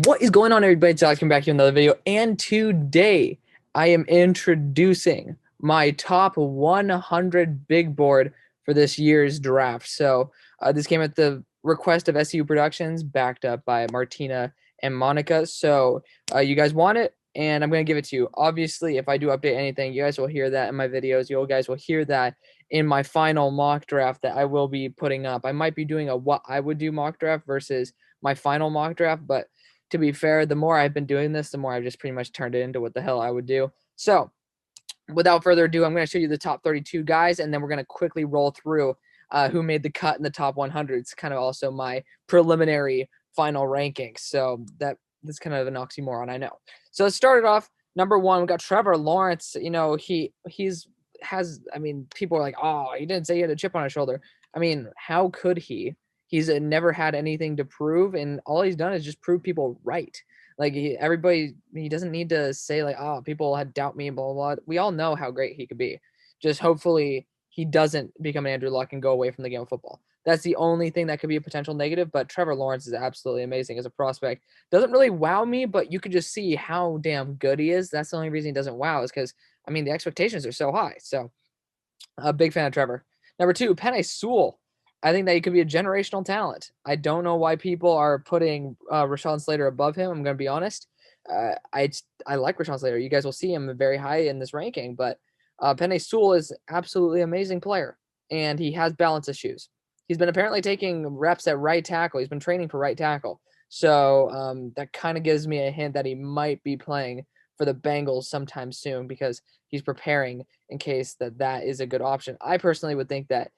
What is going on, everybody? It's Alex coming back here in another video, and today I am introducing my top 100 big board for this year's draft. So this came at the request of SEU Productions, backed up by Martina and Monica. So you guys want it, and I'm going to give it to you. Obviously, if I do update anything, you guys will hear that in my videos. You guys will hear that in my final mock draft that I will be putting up. I might be doing a what I would do mock draft versus my final mock draft, but to be fair, the more I've been doing this, the more I've just pretty much turned it into what the hell I would do. So without further ado, I'm going to show you the top 32 guys, and then we're going to quickly roll through who made the cut in the top 100. It's kind of also my preliminary final rankings. So that's kind of an oxymoron, I know. So let's start it off. Number one, we got Trevor Lawrence. You know, I mean, people are like, oh, he didn't say he had a chip on his shoulder. I mean, how could he? He's never had anything to prove, and all he's done is just prove people right. Like he doesn't need to say like, oh, people had doubt me, blah, blah, blah. We all know how great he could be. Just hopefully he doesn't become an Andrew Luck and go away from the game of football. That's the only thing that could be a potential negative, but Trevor Lawrence is absolutely amazing as a prospect. Doesn't really wow me, but you could just see how damn good he is. That's the only reason he doesn't wow is because, I mean, the expectations are so high. So a big fan of Trevor. Number two, Penei Sewell. I think that he could be a generational talent. I don't know why people are putting Rashawn Slater above him. I'm going to be honest. I like Rashawn Slater. You guys will see him very high in this ranking, but Penei Sewell is absolutely amazing player, and he has balance issues. He's been apparently taking reps at right tackle. He's been training for right tackle. So that kind of gives me a hint that he might be playing for the Bengals sometime soon because he's preparing in case that is a good option. I personally would think that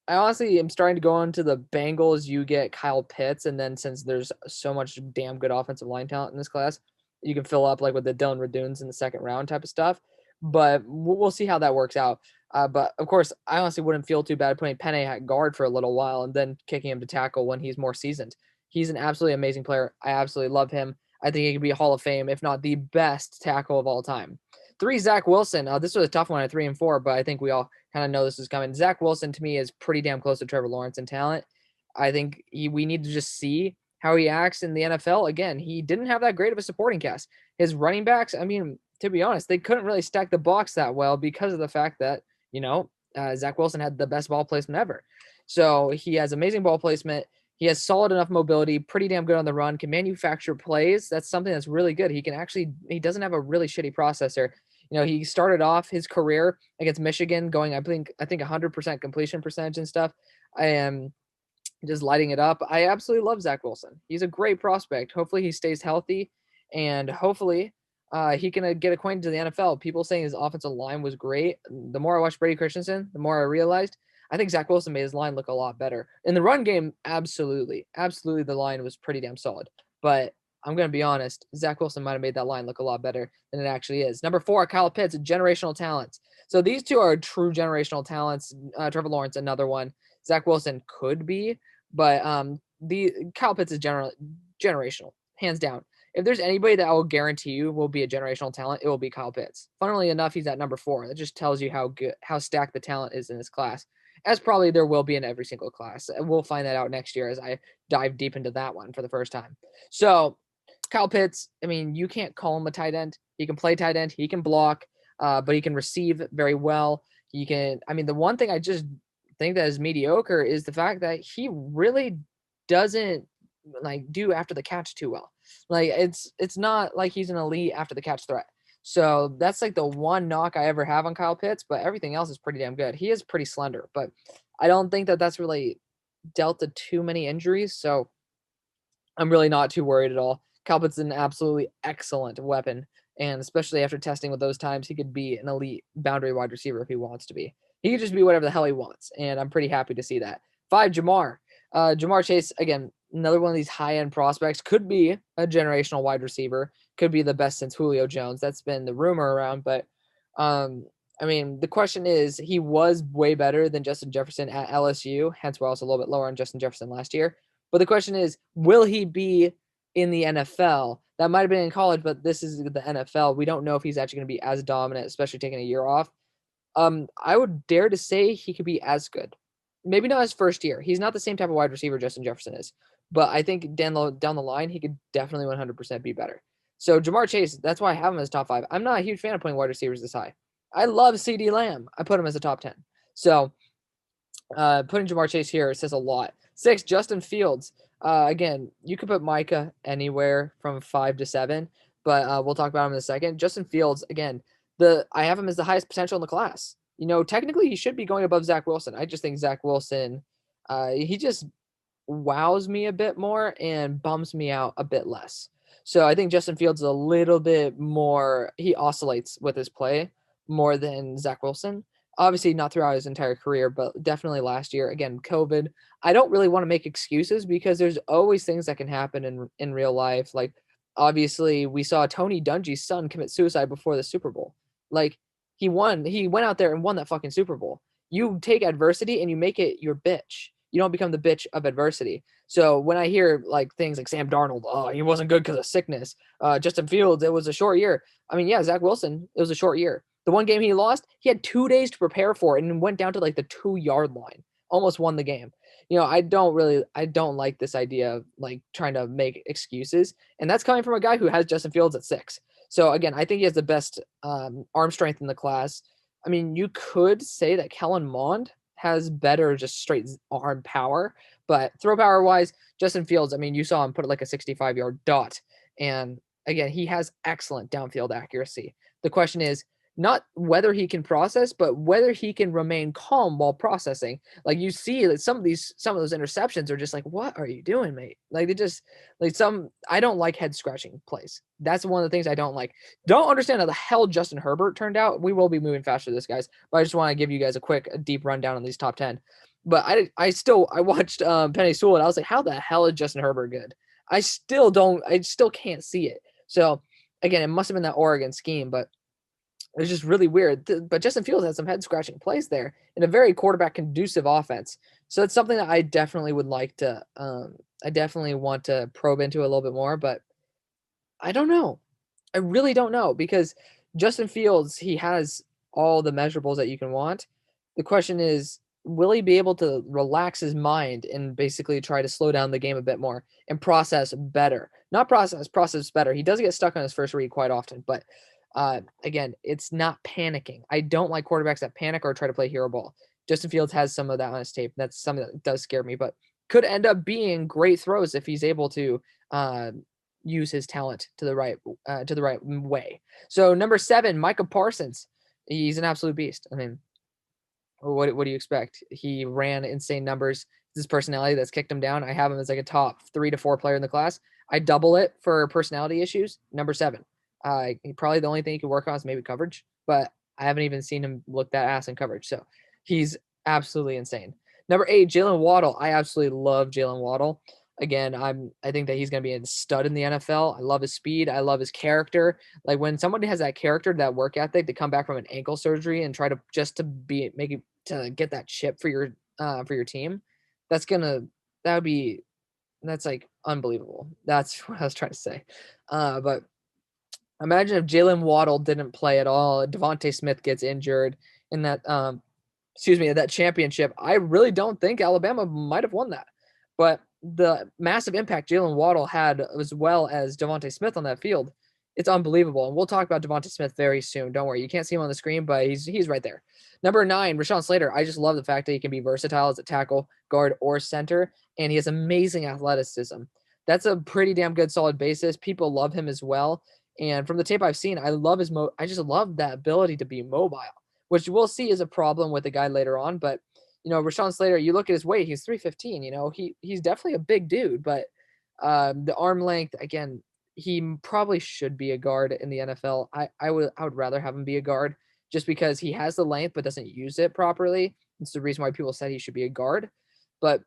I honestly am starting to go into the Bengals. You get Kyle Pitts, and then since there's so much damn good offensive line talent in this class, you can fill up like with the Dylan Raduns in the second round type of stuff. But we'll see how that works out. But of course, I honestly wouldn't feel too bad putting Penei at guard for a little while and then kicking him to tackle when he's more seasoned. He's an absolutely amazing player. I absolutely love him. I think he could be a Hall of Fame, if not the best tackle of all time. Three, Zach Wilson. This was a tough one at 3 and 4, but I think we all kind of know this is coming. Zach Wilson, to me, is pretty damn close to Trevor Lawrence in talent. I think we need to just see how he acts in the NFL. Again, he didn't have that great of a supporting cast. His running backs, I mean, to be honest, they couldn't really stack the box that well because of the fact that, Zach Wilson had the best ball placement ever. So he has amazing ball placement. He has solid enough mobility, pretty damn good on the run, can manufacture plays. That's something that's really good. He doesn't have a really shitty processor. He started off his career against Michigan going, I think 100% completion percentage and stuff. I am just lighting it up. I absolutely love Zach Wilson. He's a great prospect. Hopefully he stays healthy, and hopefully he can get acquainted to the NFL. People saying his offensive line was great. The more I watched Brady Christensen, the more I realized I think Zach Wilson made his line look a lot better. In the run game, absolutely. Absolutely, the line was pretty damn solid. But I'm going to be honest, Zach Wilson might have made that line look a lot better than it actually is. Number 4, Kyle Pitts, generational talents. So these two are true generational talents. Trevor Lawrence, another one. Zach Wilson could be, but the Kyle Pitts is generational, hands down. If there's anybody that I will guarantee you will be a generational talent, it will be Kyle Pitts. Funnily enough, he's at number 4. That just tells you how stacked the talent is in this class, as probably there will be in every single class. We'll find that out next year as I dive deep into that one for the first time. So Kyle Pitts, I mean, you can't call him a tight end. He can play tight end. He can block, but he can receive very well. The one thing I just think that is mediocre is the fact that he really doesn't do after the catch too well. It's not like he's an elite after the catch threat. So that's like the one knock I ever have on Kyle Pitts, but everything else is pretty damn good. He is pretty slender, but I don't think that that's really dealt to too many injuries. So I'm really not too worried at all. Kyle Pitts is an absolutely excellent weapon, and especially after testing with those times, he could be an elite boundary wide receiver if he wants to be. He could just be whatever the hell he wants, and I'm pretty happy to see that. 5, Jamar. Jamar Chase, again, another one of these high-end prospects, could be a generational wide receiver, could be the best since Julio Jones. That's been the rumor around, but the question is, he was way better than Justin Jefferson at LSU, hence we're also a little bit lower on Justin Jefferson last year. But the question is, will he be in the NFL? That might have been in college, but this is the NFL. We don't know if he's actually going to be as dominant, especially taking a year off. I would dare to say he could be as good. Maybe not his first year. He's not the same type of wide receiver Justin Jefferson is, but I think down the line, he could definitely 100% be better. So Jamar Chase, that's why I have him as top 5. I'm not a huge fan of putting wide receivers this high. I love CeeDee Lamb. I put him as a top 10. So putting Jamar Chase here says a lot. 6, Justin Fields. Again, you could put Micah anywhere from 5 to 7, but we'll talk about him in a second. Justin Fields, again, I have him as the highest potential in the class. Technically he should be going above Zach Wilson. I just think Zach Wilson, he just wows me a bit more and bums me out a bit less. So I think Justin Fields is a little bit more, he oscillates with his play more than Zach Wilson. Obviously not throughout his entire career, but definitely last year. Again, COVID. I don't really want to make excuses because there's always things that can happen in real life. Like, obviously, we saw Tony Dungy's son commit suicide before the Super Bowl. Like, he went out there and won that fucking Super Bowl. You take adversity and you make it your bitch. You don't become the bitch of adversity. So when I hear like things like Sam Darnold, oh, he wasn't good because of sickness. Justin Fields, it was a short year. I mean, yeah, Zach Wilson, it was a short year. The one game he lost, he had 2 days to prepare for it and went down to like the 2-yard line, almost won the game. I don't like this idea of like trying to make excuses. And that's coming from a guy who has Justin Fields at 6. So again, I think he has the best arm strength in the class. I mean, you could say that Kellen Mond has better just straight arm power, but throw power wise, Justin Fields, I mean, you saw him put like a 65-yard dot. And again, he has excellent downfield accuracy. The question is, not whether he can process, but whether he can remain calm while processing. Like you see that some of those interceptions are just like, what are you doing, mate? Like they just I don't like head scratching plays. That's one of the things I don't like. Don't understand how the hell Justin Herbert turned out. We will be moving faster this, guys, but I just want to give you guys a deep rundown on these top 10. But I watched Penny Sewell and I was like, how the hell is Justin Herbert good? I still can't see it. So again, it must have been that Oregon scheme, but it's just really weird. But Justin Fields had some head scratching plays there in a very quarterback conducive offense. So it's something that I definitely would like to, I definitely want to probe into a little bit more, but I don't know. I really don't know because Justin Fields, he has all the measurables that you can want. The question is, will he be able to relax his mind and basically try to slow down the game a bit more and process better? Not process better. He does get stuck on his first read quite often, but again, it's not panicking. I don't like quarterbacks that panic or try to play hero ball. Justin Fields has some of that on his tape. That's something that does scare me, but could end up being great throws if he's able to use his talent to the right way. So number 7, Micah Parsons. He's an absolute beast. I mean, what do you expect? He ran insane numbers. His personality that's kicked him down. I have him as like a top 3 to 4 player in the class. I double it for personality issues. Number 7. Probably the only thing he could work on is maybe coverage, but I haven't even seen him look that ass in coverage. So he's absolutely insane. Number 8, Jalen Waddle. I absolutely love Jalen Waddle. Again, I think that he's going to be a stud in the NFL. I love his speed. I love his character. Like when somebody has that character, that work ethic to come back from an ankle surgery and try to just to get that chip for your team, that's like unbelievable. That's what I was trying to say. But imagine if Jalen Waddle didn't play at all, Devontae Smith gets injured in that that championship. I really don't think Alabama might have won that. But the massive impact Jalen Waddle had, as well as Devontae Smith on that field, it's unbelievable. And we'll talk about Devontae Smith very soon. Don't worry. You can't see him on the screen, but he's right there. Number 9, Rashawn Slater. I just love the fact that he can be versatile as a tackle, guard, or center, and he has amazing athleticism. That's a pretty damn good solid basis. People love him as well. And from the tape I've seen, I love I just love that ability to be mobile, which we'll see is a problem with the guy later on. But, Rashawn Slater, you look at his weight, he's 315, he's definitely a big dude, but the arm length, again, he probably should be a guard in the NFL. I would rather have him be a guard just because he has the length, but doesn't use it properly. It's the reason why people said he should be a guard. But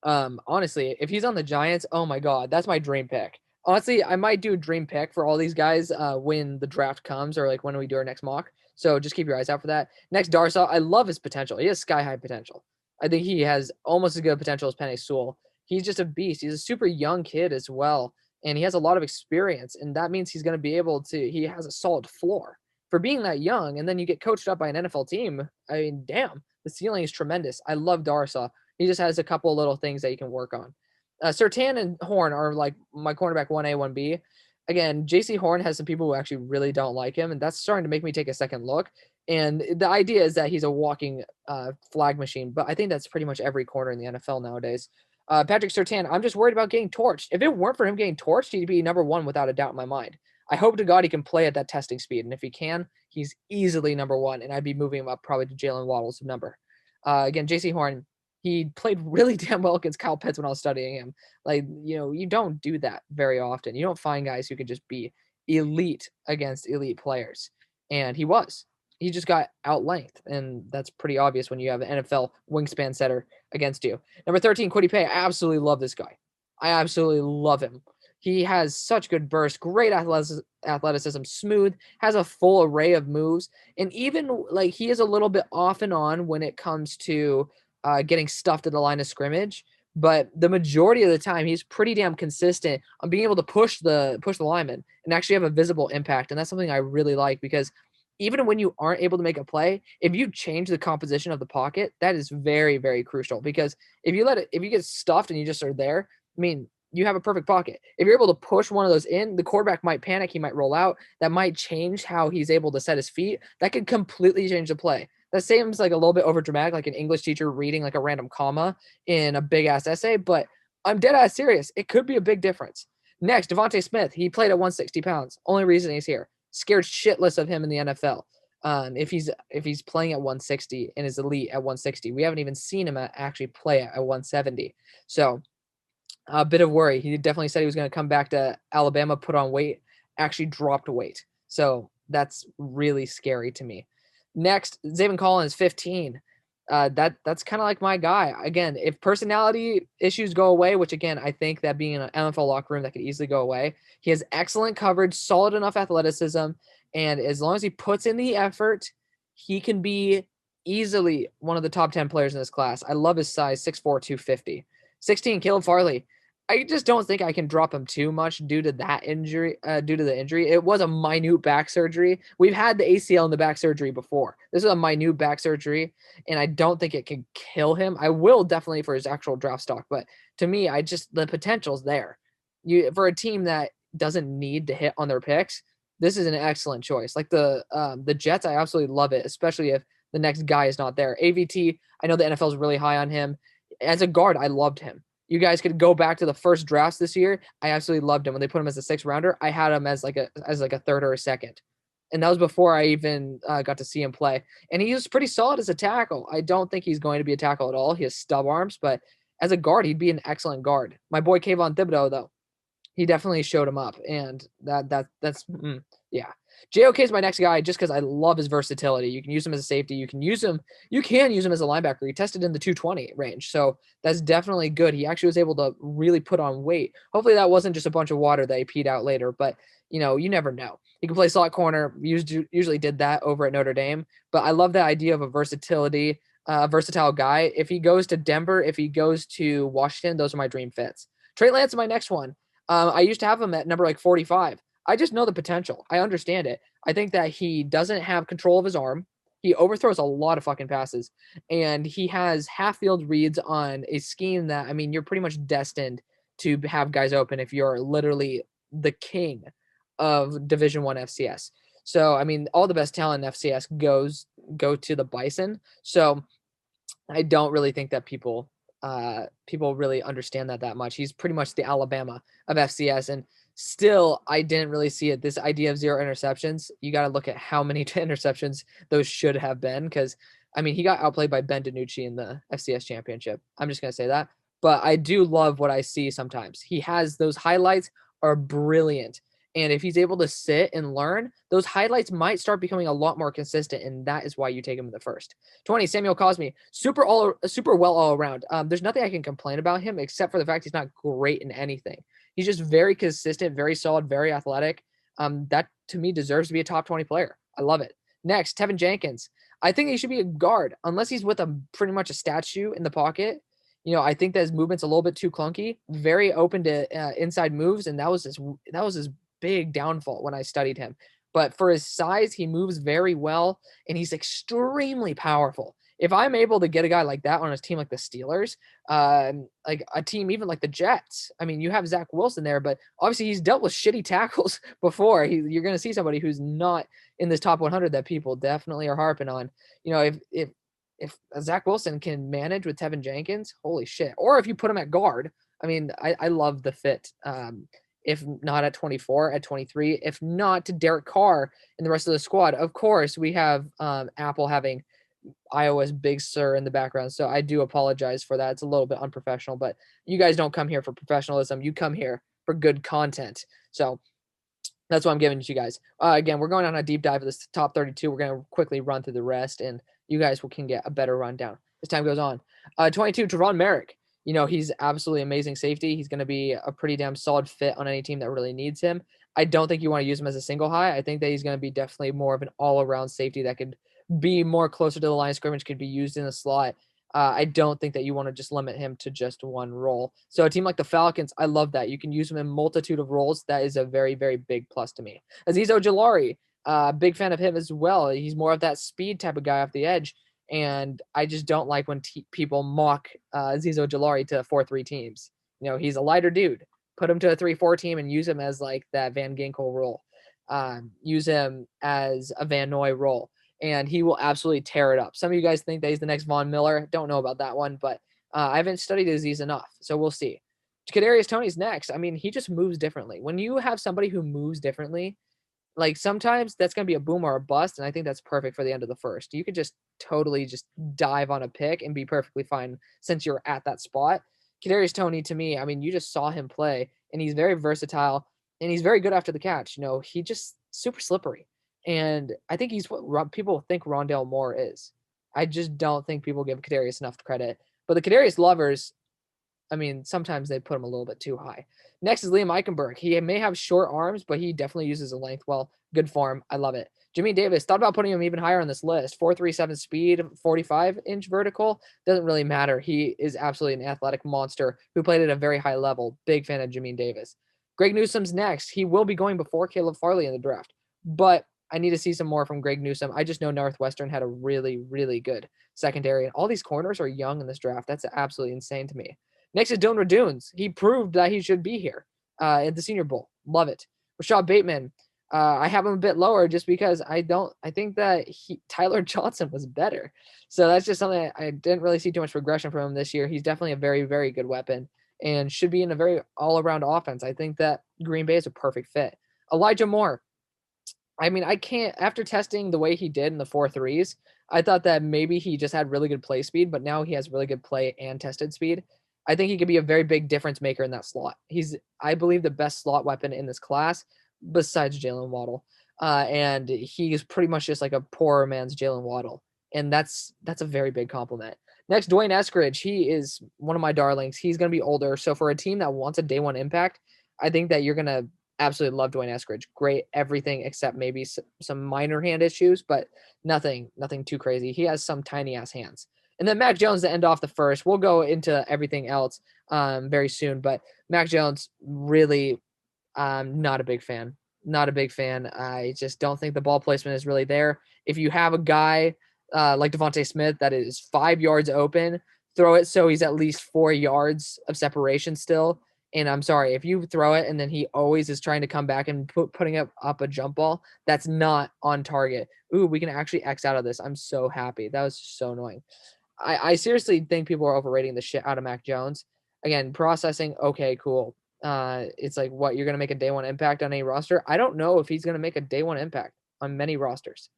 honestly, if he's on the Giants, oh my God, that's my dream pick. Honestly, I might do a dream pick for all these guys when the draft comes or like when we do our next mock. So just keep your eyes out for that. Next, Darsaw. I love his potential. He has sky-high potential. I think he has almost as good potential as Penei Sewell. He's just a beast. He's a super young kid as well, and he has a lot of experience, and that means he's going to be able to – he has a solid floor. For being that young, and then you get coached up by an NFL team, I mean, damn, the ceiling is tremendous. I love Darsaw. He just has a couple of little things that he can work on. Surtain and Horn are like my cornerback 1A, 1B. Again, JC Horn has some people who actually really don't like him, and that's starting to make me take a second look. And the idea is that he's a walking flag machine, but I think that's pretty much every corner in the NFL nowadays. Patrick Surtain, I'm just worried about getting torched. If it weren't for him getting torched, he'd be number one without a doubt in my mind. I hope to God he can play at that testing speed, and if he can, he's easily number one, and I'd be moving him up probably to Jalen Waddle's number. Again, JC Horn, he played really damn well against Kyle Pitts when I was studying him. Like, you don't do that very often. You don't find guys who can just be elite against elite players. And he was. He just got outlengthed, and that's pretty obvious when you have an NFL wingspan setter against you. Number 13, Kwity Paye. I absolutely love this guy. I absolutely love him. He has such good burst, great athleticism, smooth, has a full array of moves, and even like he is a little bit off and on when it comes to getting stuffed at the line of scrimmage. But the majority of the time, he's pretty damn consistent on being able to push the lineman and actually have a visible impact. And that's something I really like because even when you aren't able to make a play, if you change the composition of the pocket, that is very, very crucial. Because if you get stuffed and you just are there, I mean, you have a perfect pocket. If you're able to push one of those in, the quarterback might panic, he might roll out. That might change how he's able to set his feet. That could completely change the play. That seems like a little bit over dramatic, like an English teacher reading like a random comma in a big ass essay, but I'm dead ass serious. It could be a big difference. Next, Devontae Smith. He played at 160 pounds. Only reason he's here. Scared shitless of him in the NFL. If he's playing at 160 and is elite at 160, we haven't even seen him actually play at 170. So a bit of worry. He definitely said he was going to come back to Alabama, put on weight, actually dropped weight. So that's really scary to me. Next, Zaven Collins, 15. That's kind of like my guy. Again, if personality issues go away, which again, I think that being in an NFL locker room that could easily go away, he has excellent coverage, solid enough athleticism, and as long as he puts in the effort, he can be easily one of the top 10 players in this class. I love his size, 6'4", 250. 16, Caleb Farley. I just don't think I can drop him too much due to that injury. Due to the injury, it was a minute back surgery. We've had the ACL and the back surgery before. This is a minute back surgery, and I don't think it can kill him. I will definitely for his actual draft stock, but to me, the potential's there. For a team that doesn't need to hit on their picks, this is an excellent choice. Like the Jets, I absolutely love it, especially if the next guy is not there. AVT, I know the NFL is really high on him. As a guard, I loved him. You guys could go back to the first drafts this year. I absolutely loved him when they put him as a 6th rounder. I had him as like a third or a second, and that was before I even got to see him play. And he was pretty solid as a tackle. I don't think he's going to be a tackle at all. He has stub arms, but as a guard, he'd be an excellent guard. My boy Kayvon Thibodeau, though, he definitely showed him up, and yeah. JOK is my next guy just because I love his versatility. You can use him as a safety. You can use him as a linebacker. He tested in the 220 range, so that's definitely good. He actually was able to really put on weight. Hopefully that wasn't just a bunch of water that he peed out later, but you never know. He can play slot corner. Usually did that over at Notre Dame, but I love that idea of a versatile guy. If he goes to Denver, if he goes to Washington, those are my dream fits. Trey Lance is my next one. I used to have him at number like 45. I just know the potential. I understand it. I think that he doesn't have control of his arm. He overthrows a lot of fucking passes, and he has half-field reads on a scheme that, I mean, you're pretty much destined to have guys open if you're literally the king of Division I FCS. So, I mean, all the best talent in FCS go to the Bison. So, I don't really think that people really understand that much. He's pretty much the Alabama of FCS, and still, I didn't really see it. This idea of 0 interceptions, you got to look at how many interceptions those should have been, because, I mean, he got outplayed by Ben DiNucci in the FCS championship. I'm just going to say that. But I do love what I see sometimes. He has those highlights are brilliant. And if he's able to sit and learn, those highlights might start becoming a lot more consistent, and that is why you take him in the first. 20, Samuel Cosmi, super well all around. There's nothing I can complain about him except for the fact he's not great in anything. He's just very consistent, very solid, very athletic. That to me deserves to be a top 20 player. I love it. Next, Tevin Jenkins. I think he should be a guard unless he's with pretty much a statue in the pocket. I think that his movement's a little bit too clunky. Very open to inside moves, and that was his big downfall when I studied him. But for his size, he moves very well, and he's extremely powerful. if I'm able to get a guy like that on a team like the Steelers, like a team even like the Jets, I mean, you have Zach Wilson there, but obviously he's dealt with shitty tackles before. You're going to see somebody who's not in this top 100 that people definitely are harping on. You know, if Zach Wilson can manage with Tevin Jenkins, holy shit. Or if you put him at guard, I mean, I love the fit. If not at 24, at 23, if not to Derek Carr and the rest of the squad. Of course, we have Apple having Iowa's Big Sur in the background, so I do apologize for that. It's a little bit unprofessional, but you guys don't come here for professionalism. You come here for good content. So that's what I'm giving to you guys. Again, we're going on a deep dive of this top 32. We're going to quickly run through the rest, and you guys can get a better rundown as time goes on. 22, Trevon Merrick. You know, he's absolutely amazing safety. He's going to be a pretty damn solid fit on any team that really needs him. I don't think you want to use him as a single high. I think that he's going to be definitely more of an all-around safety that could be more closer to the line of scrimmage, could be used in the slot. I don't think that you want to just limit him to just one role. So a team like the Falcons, I love that. You can use him in a multitude of roles. That is a very, very big plus to me. Azeez Ojulari, big fan of him as well. He's more of that speed type of guy off the edge. And I just don't like when people mock Azeez Ojulari to 4-3 teams. You know, he's a lighter dude. Put him to a 3-4 team and use him as like that Van Ginkel role. Use him as a Van Noy role, and he will absolutely tear it up. Some of you guys think that he's the next Von Miller. Don't know about that one, but I haven't studied Azeez enough, so we'll see. Kadarius Toney's next. I mean, he just moves differently. When you have somebody who moves differently, like sometimes that's going to be a boom or a bust, and I think that's perfect for the end of the first. You could just totally just dive on a pick and be perfectly fine since you're at that spot. Kadarius Toney, to me, I mean, you just saw him play, and he's very versatile, and he's very good after the catch. You know, he just super slippery, and I think he's what people think Rondale Moore is. I just don't think people give Kadarius enough credit. But the Kadarius lovers, I mean, sometimes they put him a little bit too high. Next is Liam Eichenberg. He may have short arms, but he definitely uses a length well. Good form. I love it. Jimmy Davis, thought about putting him even higher on this list. 4.37 speed, 45-inch vertical. Doesn't really matter. He is absolutely an athletic monster who played at a very high level. Big fan of Jimmy Davis. Greg Newsome's next. He will be going before Caleb Farley in the draft, but I need to see some more from Greg Newsome. I just know Northwestern had a really, really good secondary, and all these corners are young in this draft. That's absolutely insane to me. Next is Dylan Radunes. He proved that he should be here at the Senior Bowl. Love it. Rashad Bateman. I have him a bit lower just because I think that Tyler Johnson was better. So that's just something I didn't really see too much progression from him this year. He's definitely a very, very good weapon and should be in a very all-around offense. I think that Green Bay is a perfect fit. Elijah Moore. I mean, I can't, after testing the way he did in the 4.3s, I thought that maybe he just had really good play speed, but now he has really good play and tested speed. I think he could be a very big difference maker in that slot. He's, I believe, the best slot weapon in this class besides Jalen Waddle. And he is pretty much just like a poorer man's Jalen Waddle. And that's a very big compliment. Next, Dwayne Eskridge. He is one of my darlings. He's going to be older. So for a team that wants a day one impact, I think that you're going to absolutely love Dwayne Eskridge. Great everything except maybe some minor hand issues, but nothing too crazy. He has some tiny ass hands. And then Mac Jones to end off the first. We'll go into everything else very soon, but Mac Jones, really not a big fan. Not a big fan. I just don't think the ball placement is really there. If you have a guy like Devontae Smith that is 5 yards open, throw it so he's at least 4 yards of separation still. And I'm sorry, if you throw it and then he always is trying to come back and putting up a jump ball, that's not on target. Ooh, we can actually X out of this. I'm so happy. That was so annoying. I seriously think people are overrating the shit out of Mac Jones. Again, processing, okay, cool. It's like, what, you're going to make a day one impact on any roster? I don't know if he's going to make a day one impact on many rosters,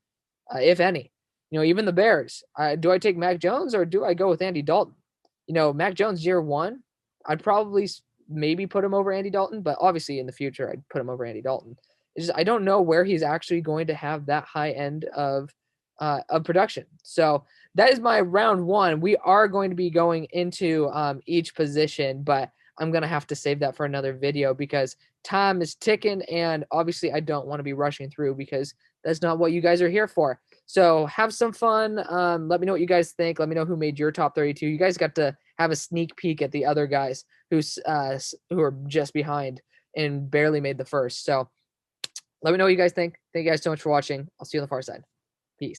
if any. You know, even the Bears. Do I take Mac Jones or do I go with Andy Dalton? You know, Mac Jones year one, I'd probably maybe put him over Andy Dalton, but obviously in the future I'd put him over Andy Dalton. It's just, I don't know where he's actually going to have that high end of production. So that is my round one. We are going to be going into each position, but I'm going to have to save that for another video because time is ticking, and obviously I don't want to be rushing through because that's not what you guys are here for. So have some fun. Let me know what you guys think. Let me know who made your top 32. You guys got to have a sneak peek at the other guys who are just behind and barely made the first. So let me know what you guys think. Thank you guys so much for watching. I'll see you on the far side.